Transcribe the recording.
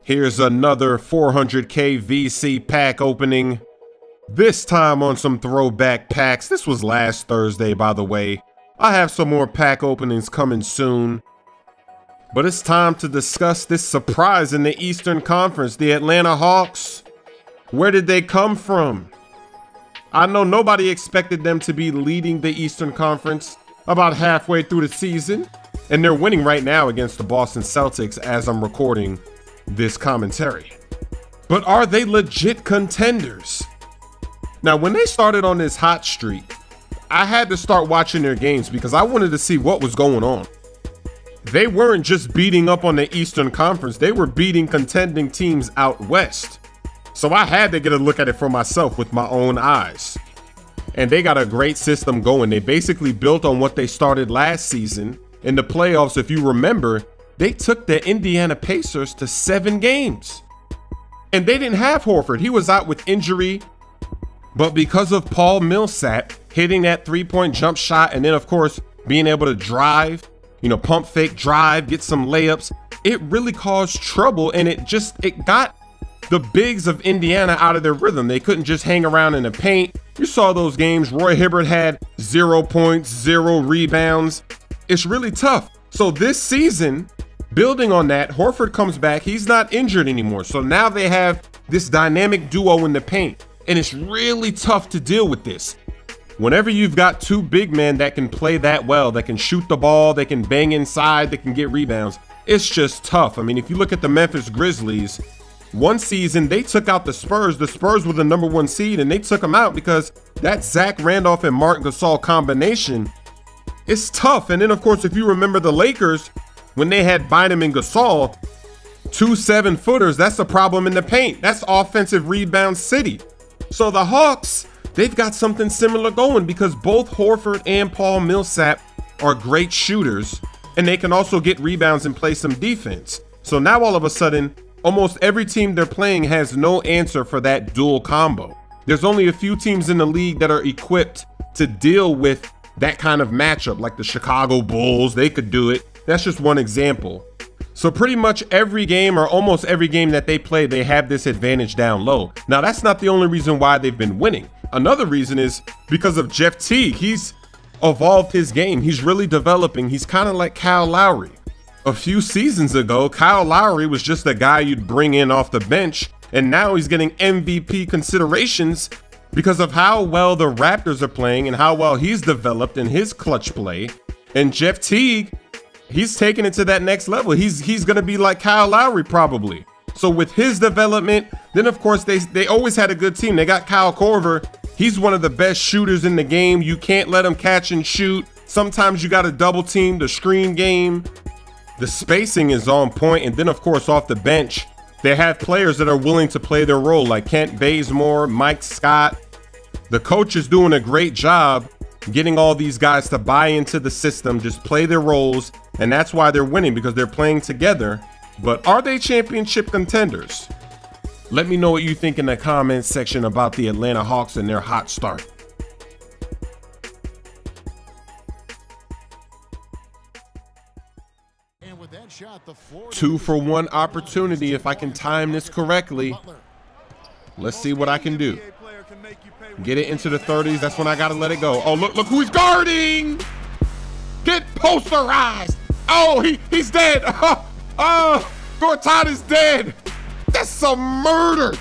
Here's another 400k VC pack opening. This time on some throwback packs. This was last Thursday, by the way. I have some more pack openings coming soon. But it's time to discuss this surprise in the Eastern Conference, the Atlanta Hawks. Where did they come from? I know nobody expected them to be leading the Eastern Conference about halfway through the season, and they're winning right now against the Boston Celtics as I'm recording this commentary. But are they legit contenders? Now, when they started on this hot streak, I had to start watching their games because I wanted to see what was going on. They weren't just beating up on the Eastern Conference, they were beating contending teams out west. So I had to get a look at it for myself with my own eyes. And they got a great system going. They basically built on what they started last season. In the playoffs, if you remember, they took the Indiana Pacers to 7 games. And they didn't have Horford. He was out with injury. But because of Paul Millsap hitting that 3-point jump shot, and then of course being able to drive, pump fake drive, get some layups, it really caused trouble, and it got the bigs of Indiana out of their rhythm. They couldn't just hang around in the paint. You saw those games. Roy Hibbert had 0 points, 0 rebounds. It's really tough. So this season, building on that, Horford comes back. He's not injured anymore. So now they have this dynamic duo in the paint, and it's really tough to deal with this. Whenever you've got 2 big men that can play that well, that can shoot the ball, they can bang inside, they can get rebounds, it's just tough. I mean, if you look at the Memphis Grizzlies, one season they took out the Spurs. The Spurs were the #1 seed, and they took them out because that Zach Randolph and Marc Gasol combination is tough. And then, of course, if you remember the Lakers, when they had Bynum and Gasol, 2 7-footers, that's a problem in the paint. That's offensive rebound city. So the Hawks, they've got something similar going because both Horford and Paul Millsap are great shooters, and they can also get rebounds and play some defense. So now all of a sudden, almost every team they're playing has no answer for that dual combo. There's only a few teams in the league that are equipped to deal with that kind of matchup, like the Chicago Bulls. They could do it. That's just one example. So pretty much every game, or almost every game that they play, they have this advantage down low. Now, that's not the only reason why they've been winning. Another reason is because of Jeff Teague. He's evolved his game. He's really developing. He's kind of like Kyle Lowry. A few seasons ago, Kyle Lowry was just a guy you'd bring in off the bench, and now he's getting MVP considerations because of how well the Raptors are playing and how well he's developed in his clutch play. And Jeff Teague, he's taking it to that next level. He's going to be like Kyle Lowry probably. So with his development, then of course they always had a good team. They got Kyle Korver. He's one of the best shooters in the game. You can't let him catch and shoot. Sometimes you got to double team the screen game. The spacing is on point. And then of course off the bench, they have players that are willing to play their role, like Kent Bazemore, Mike Scott. The coach is doing a great job getting all these guys to buy into the system, just play their roles, and that's why they're winning, because they're playing together. But are they championship contenders? Let me know what you think in the comments section about the Atlanta Hawks and their hot start. And with that shot, the 2-for-1 opportunity if I can time this correctly. Let's see what I can do. Get it into the 30s. That's when I gotta let it go. Oh, look who he's guarding! Get posterized! Oh, he's dead! Oh, Gortat is dead! That's some murder!